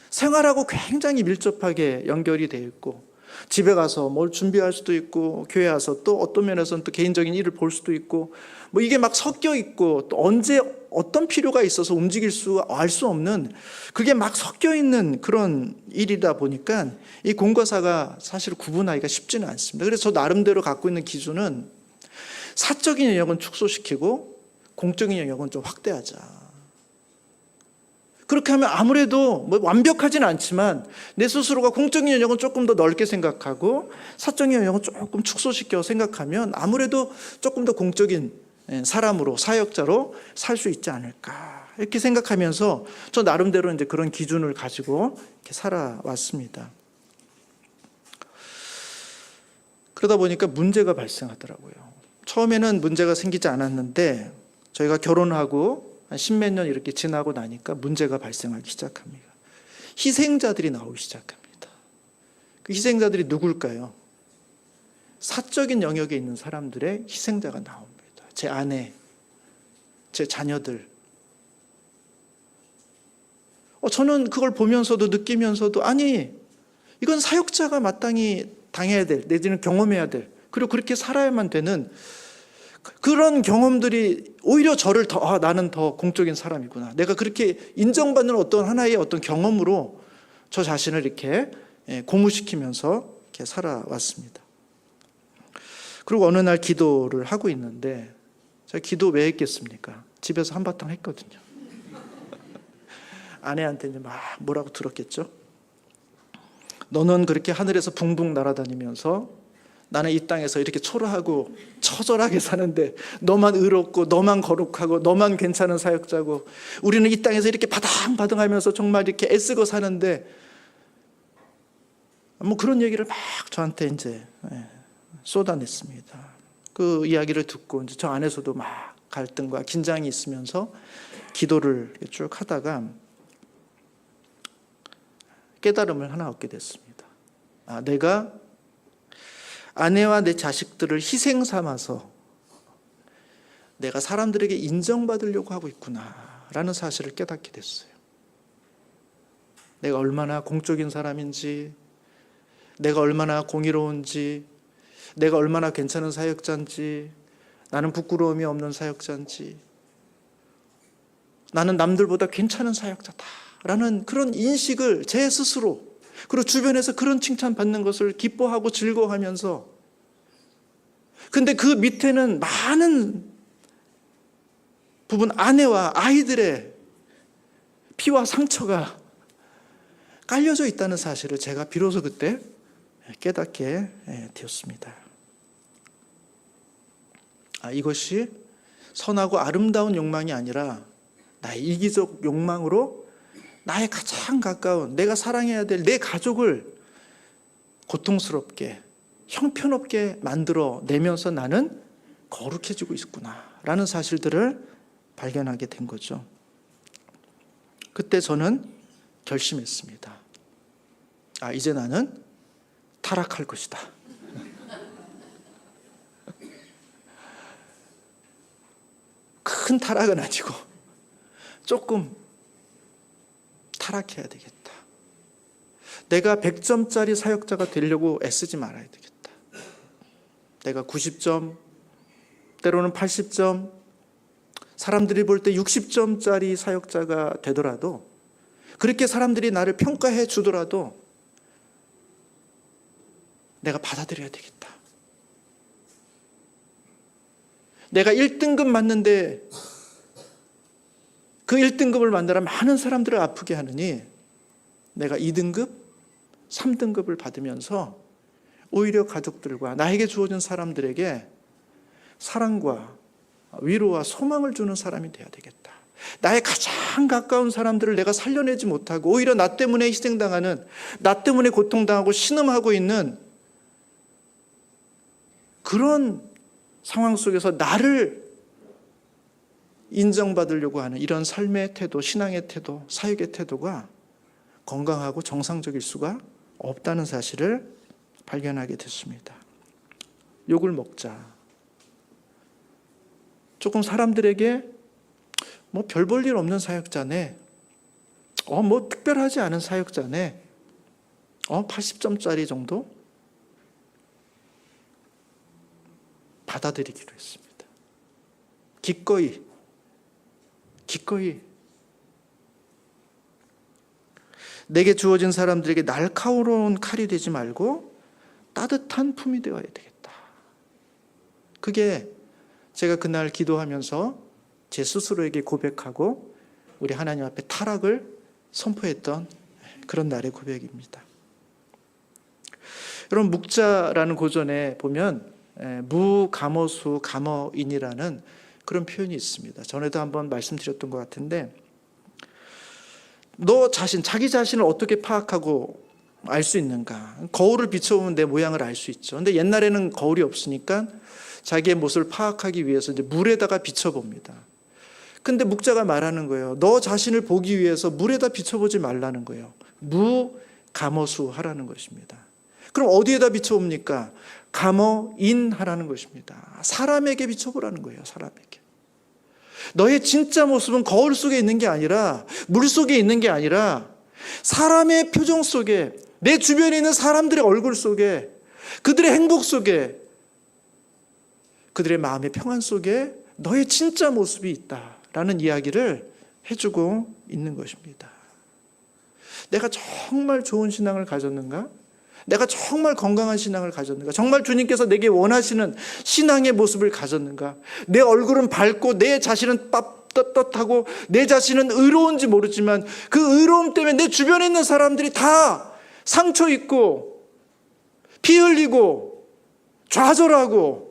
생활하고 굉장히 밀접하게 연결이 되어 있고 집에 가서 뭘 준비할 수도 있고 교회 와서 또 어떤 면에서는 또 개인적인 일을 볼 수도 있고 뭐 이게 막 섞여 있고 또 언제 어떤 필요가 있어서 움직일 수 알 수 없는 그게 막 섞여 있는 그런 일이다 보니까 이 공과 사가 사실 구분하기가 쉽지는 않습니다. 그래서 저 나름대로 갖고 있는 기준은 사적인 영역은 축소시키고 공적인 영역은 좀 확대하자. 그렇게 하면 아무래도 뭐 완벽하지는 않지만 내 스스로가 공적인 영역은 조금 더 넓게 생각하고 사적인 영역은 조금 축소시켜 생각하면 아무래도 조금 더 공적인 사람으로, 사역자로 살 수 있지 않을까 이렇게 생각하면서 저 나름대로 이제 그런 기준을 가지고 이렇게 살아왔습니다. 그러다 보니까 문제가 발생하더라고요. 처음에는 문제가 생기지 않았는데 저희가 결혼하고 한 십몇 년 이렇게 지나고 나니까 문제가 발생하기 시작합니다. 희생자들이 나오기 시작합니다. 그 희생자들이 누굴까요? 사적인 영역에 있는 사람들의 희생자가 나옵니다. 제 아내, 제 자녀들. 저는 그걸 보면서도 느끼면서도 아니 이건 사역자가 마땅히 당해야 될, 내지는 경험해야 될, 그리고 그렇게 살아야만 되는 그런 경험들이 오히려 저를 더 나는 더 공적인 사람이구나. 내가 그렇게 인정받는 어떤 하나의 어떤 경험으로 저 자신을 이렇게 고무시키면서 이렇게 살아왔습니다. 그리고 어느 날 기도를 하고 있는데 제가 기도 왜 했겠습니까? 집에서 한바탕 했거든요. 아내한테 이제 막 뭐라고 들었겠죠? 너는 그렇게 하늘에서 붕붕 날아다니면서 나는 이 땅에서 이렇게 초라하고 처절하게 사는데 너만 의롭고 너만 거룩하고 너만 괜찮은 사역자고 우리는 이 땅에서 이렇게 바당바당하면서 정말 이렇게 애쓰고 사는데 뭐 그런 얘기를 막 저한테 이제 쏟아냈습니다. 그 이야기를 듣고 이제 저 안에서도 막 갈등과 긴장이 있으면서 기도를 쭉 하다가 깨달음을 하나 얻게 됐습니다. 내가 아내와 내 자식들을 희생 삼아서 내가 사람들에게 인정받으려고 하고 있구나라는 사실을 깨닫게 됐어요. 내가 얼마나 공적인 사람인지, 내가 얼마나 공의로운지, 내가 얼마나 괜찮은 사역자인지, 나는 부끄러움이 없는 사역자인지, 나는 남들보다 괜찮은 사역자다라는 그런 인식을 제 스스로, 그리고 주변에서 그런 칭찬받는 것을 기뻐하고 즐거워하면서, 근데 그 밑에는 많은 부분 아내와 아이들의 피와 상처가 깔려져 있다는 사실을 제가 비로소 그때 깨닫게 되었습니다. 이것이 선하고 아름다운 욕망이 아니라 나의 이기적 욕망으로 나의 가장 가까운 내가 사랑해야 될 내 가족을 고통스럽게 형편없게 만들어 내면서 나는 거룩해지고 있구나라는 사실들을 발견하게 된 거죠. 그때 저는 결심했습니다. 이제 나는 타락할 것이다. 큰 타락은 아니고 조금 타락해야 되겠다. 내가 100점짜리 사역자가 되려고 애쓰지 말아야 되겠다. 내가 90점, 때로는 80점, 사람들이 볼 때 60점짜리 사역자가 되더라도, 그렇게 사람들이 나를 평가해 주더라도 내가 받아들여야 되겠다. 내가 1등급 맞는데 그 1등급을 만나라 많은 사람들을 아프게 하느니 내가 2등급, 3등급을 받으면서 오히려 가족들과 나에게 주어진 사람들에게 사랑과 위로와 소망을 주는 사람이 되어야 되겠다. 나의 가장 가까운 사람들을 내가 살려내지 못하고 오히려 나 때문에 희생당하는, 나 때문에 고통당하고 신음하고 있는 그런 상황 속에서 나를 인정받으려고 하는 이런 삶의 태도, 신앙의 태도, 사역의 태도가 건강하고 정상적일 수가 없다는 사실을 발견하게 됐습니다. 욕을 먹자. 조금 사람들에게 뭐 별 볼 일 없는 사역자네. 뭐 특별하지 않은 사역자네. 80점짜리 정도 받아들이기로 했습니다. 기꺼이 내게 주어진 사람들에게 날카로운 칼이 되지 말고 따뜻한 품이 되어야 되겠다. 그게 제가 그날 기도하면서 제 스스로에게 고백하고 우리 하나님 앞에 타락을 선포했던 그런 날의 고백입니다. 여러분, 묵자라는 고전에 보면 무감어수 감어인이라는 그런 표현이 있습니다. 전에도 한번 말씀드렸던 것 같은데, 너 자신, 자기 자신을 어떻게 파악하고 알 수 있는가? 거울을 비춰보면 내 모양을 알 수 있죠. 근데 옛날에는 거울이 없으니까 자기의 모습을 파악하기 위해서 이제 물에다가 비춰봅니다. 근데 묵자가 말하는 거예요. 너 자신을 보기 위해서 물에다 비춰보지 말라는 거예요. 무감어수 하라는 것입니다. 그럼 어디에다 비춰봅니까? 감어인 하라는 것입니다. 사람에게 비춰보라는 거예요. 사람에게. 너의 진짜 모습은 거울 속에 있는 게 아니라, 물 속에 있는 게 아니라 사람의 표정 속에, 내 주변에 있는 사람들의 얼굴 속에, 그들의 행복 속에, 그들의 마음의 평안 속에 너의 진짜 모습이 있다라는 이야기를 해주고 있는 것입니다. 내가 정말 좋은 신앙을 가졌는가? 내가 정말 건강한 신앙을 가졌는가? 정말 주님께서 내게 원하시는 신앙의 모습을 가졌는가? 내 얼굴은 밝고 내 자신은 떳떳하고 내 자신은 의로운지 모르지만 그 의로움 때문에 내 주변에 있는 사람들이 다 상처 입고 피 흘리고 좌절하고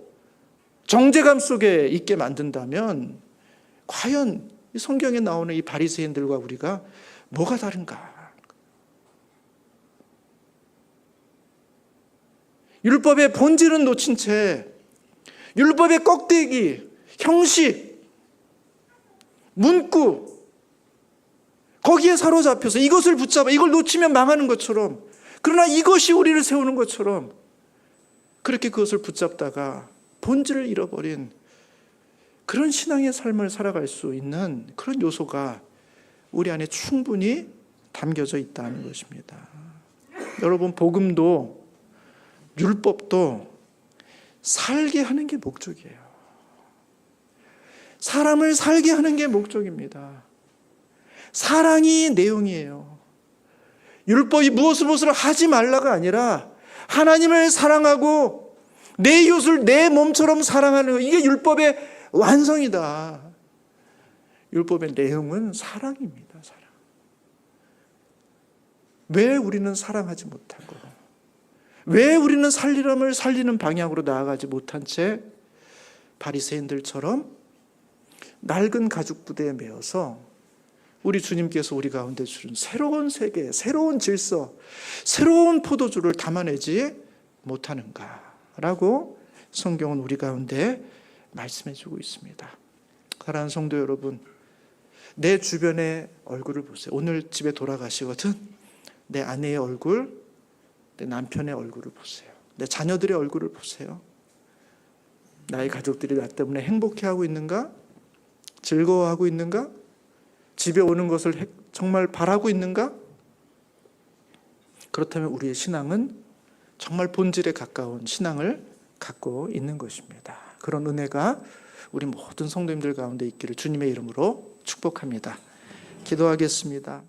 정죄감 속에 있게 만든다면 과연 이 성경에 나오는 이 바리새인들과 우리가 뭐가 다른가? 율법의 본질은 놓친 채 율법의 껍데기, 형식, 문구 거기에 사로잡혀서 이것을 붙잡아 이걸 놓치면 망하는 것처럼, 그러나 이것이 우리를 세우는 것처럼 그렇게 그것을 붙잡다가 본질을 잃어버린 그런 신앙의 삶을 살아갈 수 있는 그런 요소가 우리 안에 충분히 담겨져 있다는 것입니다. 여러분, 복음도 율법도 살게 하는 게 목적이에요. 사람을 살게 하는 게 목적입니다. 사랑이 내용이에요. 율법이 무엇을 하지 말라가 아니라 하나님을 사랑하고 내 이웃을 내 몸처럼 사랑하는 것, 이게 율법의 완성이다. 율법의 내용은 사랑입니다. 사랑. 왜 우리는 사랑하지 못하고, 왜 우리는 살리람을 살리는 방향으로 나아가지 못한 채 바리새인들처럼 낡은 가죽 부대에 매어서 우리 주님께서 우리 가운데 주는 새로운 세계, 새로운 질서, 새로운 포도주를 담아내지 못하는가라고 성경은 우리 가운데 말씀해 주고 있습니다. 사랑하는 성도 여러분, 내 주변의 얼굴을 보세요. 오늘 집에 돌아가시거든 내 아내의 얼굴, 내 남편의 얼굴을 보세요. 내 자녀들의 얼굴을 보세요. 나의 가족들이 나 때문에 행복해하고 있는가? 즐거워하고 있는가? 집에 오는 것을 정말 바라고 있는가? 그렇다면 우리의 신앙은 정말 본질에 가까운 신앙을 갖고 있는 것입니다. 그런 은혜가 우리 모든 성도님들 가운데 있기를 주님의 이름으로 축복합니다. 기도하겠습니다.